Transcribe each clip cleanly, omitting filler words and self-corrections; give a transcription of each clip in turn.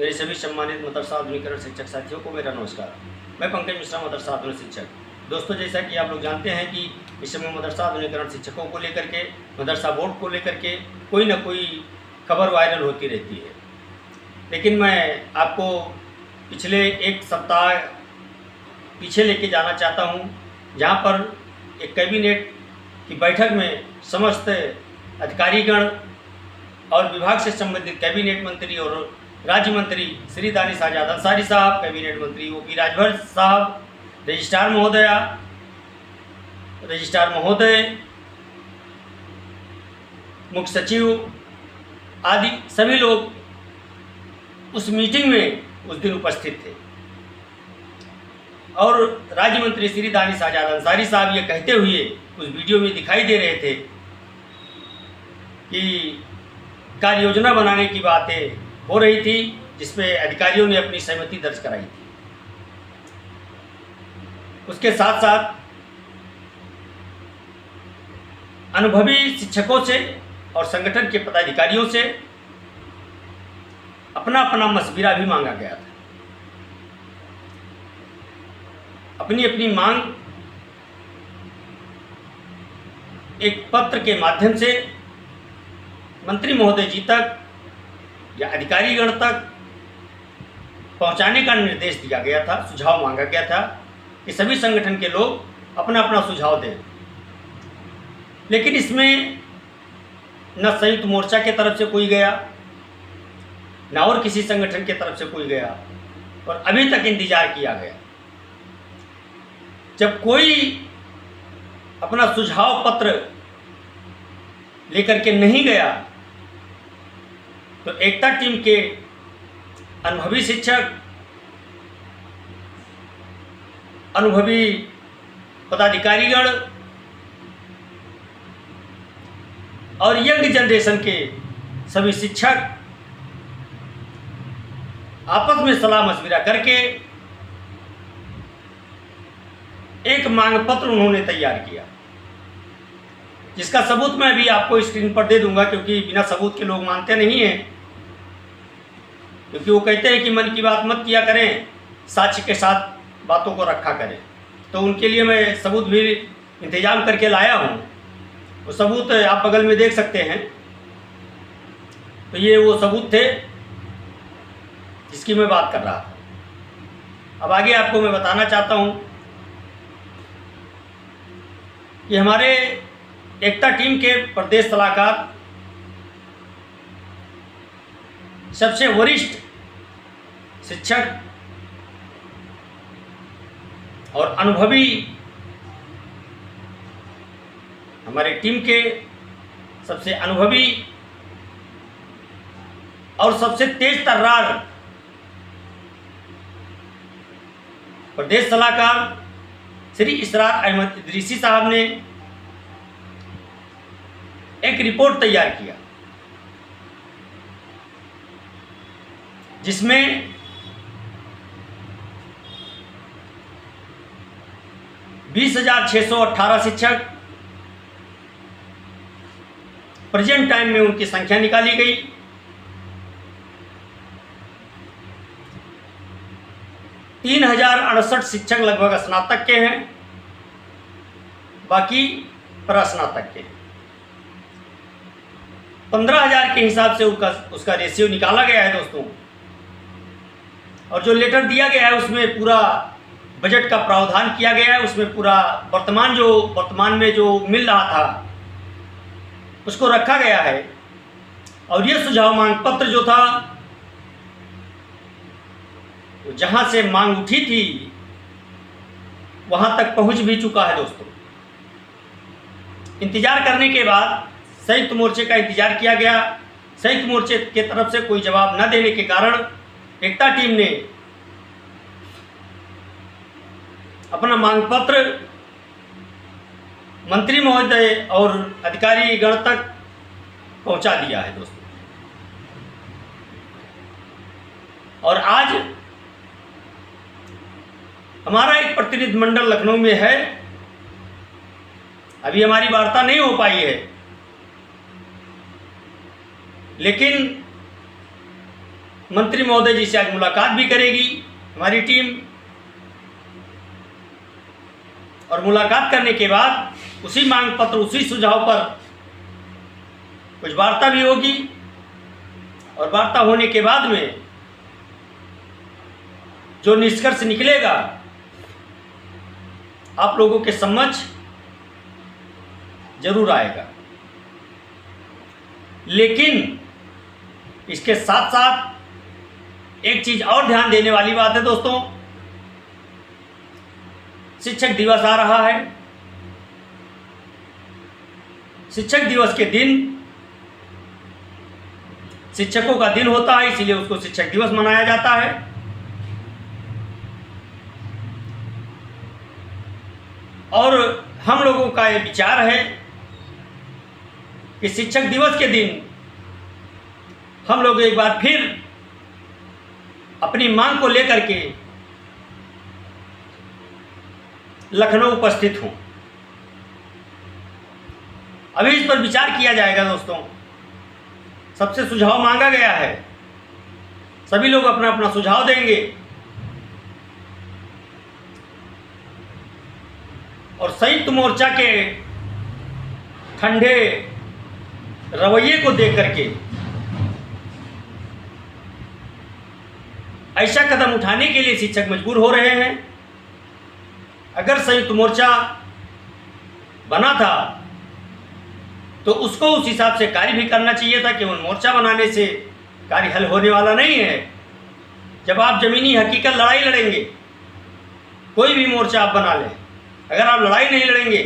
मेरे सभी सम्मानित मदरसा आधुनिकरण शिक्षक साथियों को मेरा नमस्कार। मैं पंकज मिश्रा, मदरसा आधुनिक शिक्षक। दोस्तों, जैसा कि आप लोग जानते हैं कि इस समय मदरसा आधुनिकरण शिक्षकों को लेकर के, मदरसा बोर्ड को लेकर के कोई ना कोई खबर वायरल होती रहती है। लेकिन मैं आपको पिछले एक सप्ताह पीछे लेके जाना चाहता हूं, जहां पर एक कैबिनेट की बैठक में समस्त अधिकारीगण और विभाग से संबंधित कैबिनेट मंत्री और राज्य मंत्री श्री दानिश आजाद अंसारी साहब, कैबिनेट मंत्री ओपी राजभर साहब, रजिस्ट्रार महोदय, मुख्य सचिव आदि सभी लोग उस मीटिंग में उस दिन उपस्थित थे। और राज्य मंत्री श्री दानिश आजाद अंसारी साहब ये कहते हुए उस वीडियो में दिखाई दे रहे थे कि कार्य योजना बनाने की बातें हो रही थी, जिसमें अधिकारियों ने अपनी सहमति दर्ज कराई थी। उसके साथ साथ अनुभवी शिक्षकों से और संगठन के पदाधिकारियों से अपना अपना मशविरा भी मांगा गया था। अपनी अपनी मांग एक पत्र के माध्यम से मंत्री महोदय जी तक या अधिकारीगण तक पहुंचाने का निर्देश दिया गया था, सुझाव मांगा गया था कि सभी संगठन के लोग अपना अपना सुझाव दें। लेकिन इसमें न संयुक्त मोर्चा के तरफ से कोई गया, न और किसी संगठन के तरफ से कोई गया, और अभी तक इंतजार किया गया। जब कोई अपना सुझाव पत्र लेकर के नहीं गया, तो एकता टीम के अनुभवी शिक्षक, अनुभवी पदाधिकारीगण और यंग जनरेशन के सभी शिक्षक आपस में सलाह मशविरा करके एक मांग पत्र उन्होंने तैयार किया, जिसका सबूत मैं अभी आपको स्क्रीन पर दे दूंगा, क्योंकि बिना सबूत के लोग मानते नहीं हैं। क्योंकि वो कहते हैं कि मन की बात मत किया करें, साक्ष्य के साथ बातों को रखा करें। तो उनके लिए मैं सबूत भी इंतजाम करके लाया हूँ। वो सबूत आप बगल में देख सकते हैं। तो ये वो सबूत थे जिसकी मैं बात कर रहा था। अब आगे आपको मैं बताना चाहता हूँ कि हमारे एकता टीम के प्रदेश सलाहकार, सबसे वरिष्ठ शिक्षक और अनुभवी हमारे टीम के सबसे अनुभवी और सबसे तेज तर्रार प्रदेश सलाहकार श्री इसरार अहमद इदरीसी साहब ने एक रिपोर्ट तैयार किया, जिसमें $20,618 शिक्षक प्रेजेंट टाइम में उनकी संख्या निकाली गई। 3,068 शिक्षक लगभग स्नातक के हैं, बाकी प्रस्नातक के हैं। 15,000 के हिसाब से उसका रेशियो निकाला गया है दोस्तों। और जो लेटर दिया गया है उसमें पूरा बजट का प्रावधान किया गया है। उसमें पूरा वर्तमान में जो मिल रहा था उसको रखा गया है। और ये सुझाव मांग पत्र जो था, जहां से मांग उठी थी वहां तक पहुंच भी चुका है दोस्तों। इंतजार करने के बाद संयुक्त मोर्चे का इंतजार किया गया। संयुक्त मोर्चे के तरफ से कोई जवाब न देने के कारण एकता टीम ने अपना मांग पत्र मंत्री महोदय और अधिकारी गण तक पहुंचा दिया है दोस्तों। और आज हमारा एक प्रतिनिधि मंडल लखनऊ में है। अभी हमारी वार्ता नहीं हो पाई है, लेकिन मंत्री महोदय जी से आज मुलाकात भी करेगी हमारी टीम, और मुलाकात करने के बाद उसी मांग पत्र, उसी सुझाव पर कुछ वार्ता भी होगी, और वार्ता होने के बाद में जो निष्कर्ष निकलेगा आप लोगों के समक्ष जरूर आएगा। लेकिन इसके साथ साथ एक चीज और ध्यान देने वाली बात है दोस्तों, शिक्षक दिवस आ रहा है। शिक्षक दिवस के दिन शिक्षकों का दिन होता है, इसीलिए उसको शिक्षक दिवस मनाया जाता है। और हम लोगों का ये विचार है कि शिक्षक दिवस के दिन हम लोग एक बार फिर अपनी मांग को लेकर के लखनऊ उपस्थित हों। अभी इस पर विचार किया जाएगा दोस्तों। सबसे सुझाव मांगा गया है, सभी लोग अपना अपना सुझाव देंगे, और संयुक्त मोर्चा के ठंडे रवैये को देख करके ऐसा कदम उठाने के लिए शिक्षक मजबूर हो रहे हैं। अगर संयुक्त मोर्चा बना था तो उसको उस हिसाब से कार्य भी करना चाहिए था। केवल मोर्चा बनाने से कार्य हल होने वाला नहीं है। जब आप जमीनी हकीकत लड़ाई लड़ेंगे, कोई भी मोर्चा आप बना लें, अगर आप लड़ाई नहीं लड़ेंगे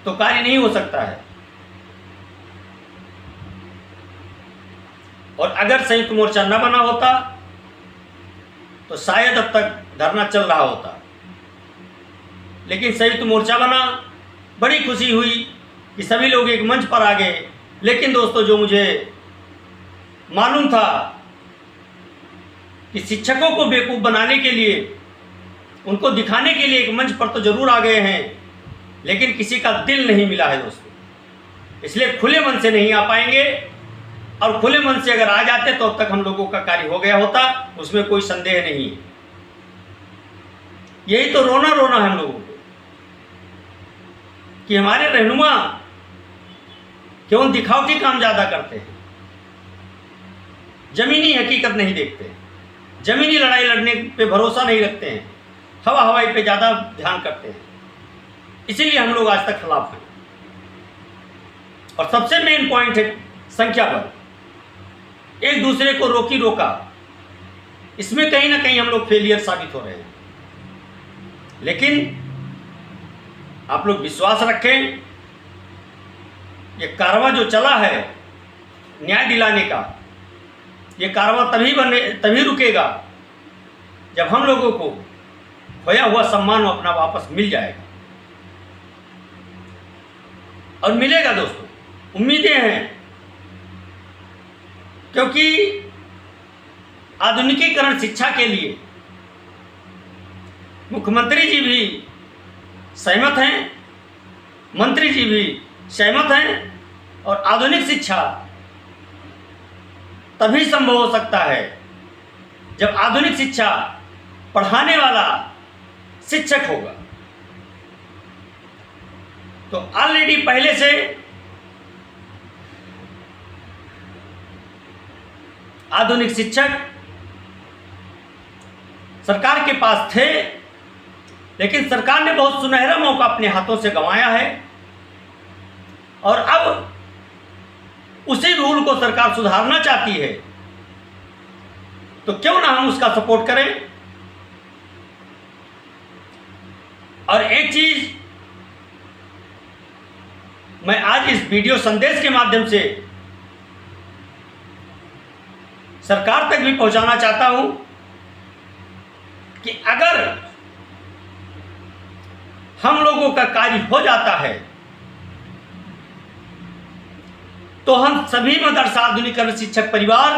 तो कार्य नहीं हो सकता है। और अगर संयुक्त मोर्चा न बना होता तो शायद अब तक धरना चल रहा होता। लेकिन संयुक्त मोर्चा बना, बड़ी खुशी हुई कि सभी लोग एक मंच पर आ गए। लेकिन दोस्तों, जो मुझे मालूम था कि शिक्षकों को बेवकूफ़ बनाने के लिए, उनको दिखाने के लिए एक मंच पर तो जरूर आ गए हैं, लेकिन किसी का दिल नहीं मिला है दोस्तों। इसलिए खुले मन से नहीं आ पाएंगे, और खुले मन से अगर आ जाते तो अब तक हम लोगों का कार्य हो गया होता, उसमें कोई संदेह नहीं है। यही तो रोना रोना है हम लोगों को कि हमारे रहनुमा केवल दिखावटी काम ज़्यादा करते हैं, जमीनी हकीकत नहीं देखते, जमीनी लड़ाई लड़ने पे भरोसा नहीं रखते हैं, हवा हवाई पे ज़्यादा ध्यान करते हैं। इसीलिए हम लोग आज तक खिलाफ हैं। और सबसे मेन पॉइंट है संख्या बल, एक दूसरे को रोकी रोका, इसमें कहीं ना कहीं हम लोग फेलियर साबित हो रहे हैं। लेकिन आप लोग विश्वास रखें, ये कारवां जो चला है न्याय दिलाने का, ये कारवां तभी रुकेगा जब हम लोगों को खोया हुआ सम्मान अपना वापस मिल जाएगा। और मिलेगा दोस्तों, उम्मीदें हैं, क्योंकि आधुनिकीकरण शिक्षा के लिए मुख्यमंत्री जी भी सहमत हैं, मंत्री जी भी सहमत हैं। और आधुनिक शिक्षा तभी संभव हो सकता है जब आधुनिक शिक्षा पढ़ाने वाला शिक्षक होगा। तो ऑलरेडी पहले से आधुनिक शिक्षक सरकार के पास थे, लेकिन सरकार ने बहुत सुनहरा मौका अपने हाथों से गंवाया है। और अब उसी रूल को सरकार सुधारना चाहती है, तो क्यों ना हम उसका सपोर्ट करें। और एक चीज मैं आज इस वीडियो संदेश के माध्यम से सरकार तक भी पहुंचाना चाहता हूं कि अगर हम लोगों का कार्य हो जाता है तो हम सभी मदरसा आधुनिकीकरण शिक्षक परिवार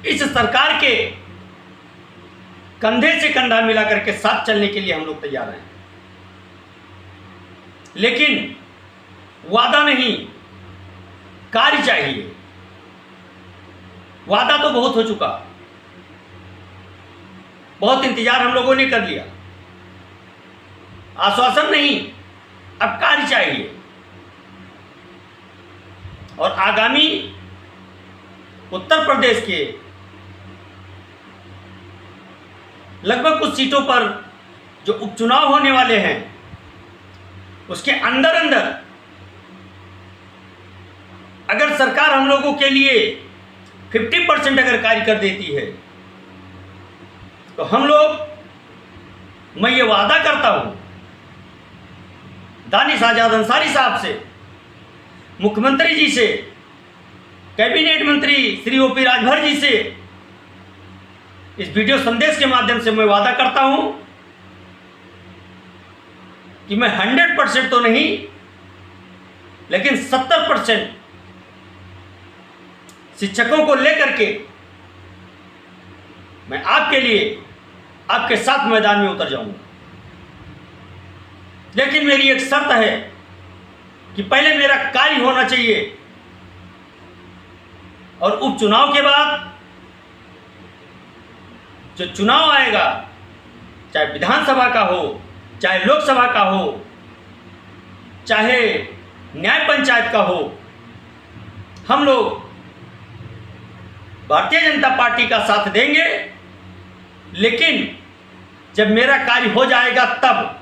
इस सरकार के कंधे से कंधा मिलाकर के साथ चलने के लिए हम लोग तैयार हैं। लेकिन वादा नहीं, कार्य चाहिए। वादा तो बहुत हो चुका, बहुत इंतजार हम लोगों ने कर लिया, आश्वासन नहीं, अब कार्य चाहिए। और आगामी उत्तर प्रदेश के लगभग कुछ सीटों पर जो उपचुनाव होने वाले हैं, उसके अंदर अंदर अगर सरकार हम लोगों के लिए 50% अगर कार्य कर देती है, तो हम लोग, मैं ये वादा करता हूं दानिश आजाद अंसारी साहब से, मुख्यमंत्री जी से, कैबिनेट मंत्री श्री ओपी राजभर जी से, इस वीडियो संदेश के माध्यम से मैं वादा करता हूं कि मैं 100% तो नहीं, लेकिन 70% शिक्षकों को लेकर के मैं आपके लिए, आपके साथ मैदान में उतर जाऊंगा। लेकिन मेरी एक शर्त है कि पहले मेरा कार्य होना चाहिए, और उपचुनाव के बाद जो चुनाव आएगा, चाहे विधानसभा का हो, चाहे लोकसभा का हो, चाहे न्याय पंचायत का हो, हम लोग भारतीय जनता पार्टी का साथ देंगे। लेकिन जब मेरा कार्य हो जाएगा तब,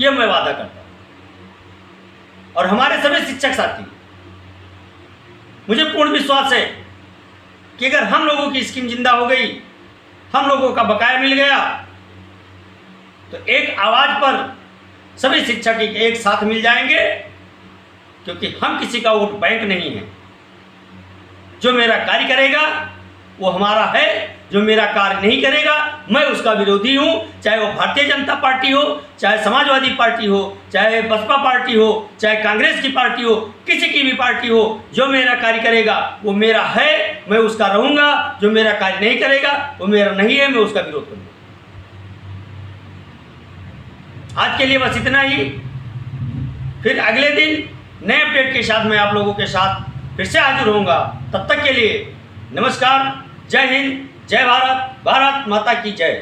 यह मैं वादा करता हूं। और हमारे सभी शिक्षक साथी, मुझे पूर्ण विश्वास है कि अगर हम लोगों की स्कीम जिंदा हो गई, हम लोगों का बकाया मिल गया, तो एक आवाज पर सभी शिक्षक एक साथ मिल जाएंगे, क्योंकि हम किसी का वोट बैंक नहीं है। जो मेरा कार्य करेगा वो हमारा है, जो मेरा कार्य नहीं करेगा मैं उसका विरोधी हूं। चाहे वो भारतीय जनता पार्टी हो, चाहे समाजवादी पार्टी हो, चाहे बसपा पार्टी हो, चाहे कांग्रेस की पार्टी हो, किसी की भी पार्टी हो, जो मेरा कार्य करेगा वो मेरा है, मैं उसका रहूंगा। जो मेरा कार्य नहीं करेगा वो मेरा नहीं है, मैं उसका विरोध करूंगा। आज के लिए बस इतना ही। फिर अगले दिन नए अपडेट के साथ मैं आप लोगों के साथ फिर से हाजिर होऊंगा। तब तक के लिए नमस्कार, जय हिंद, जय भारत, भारत माता की जय।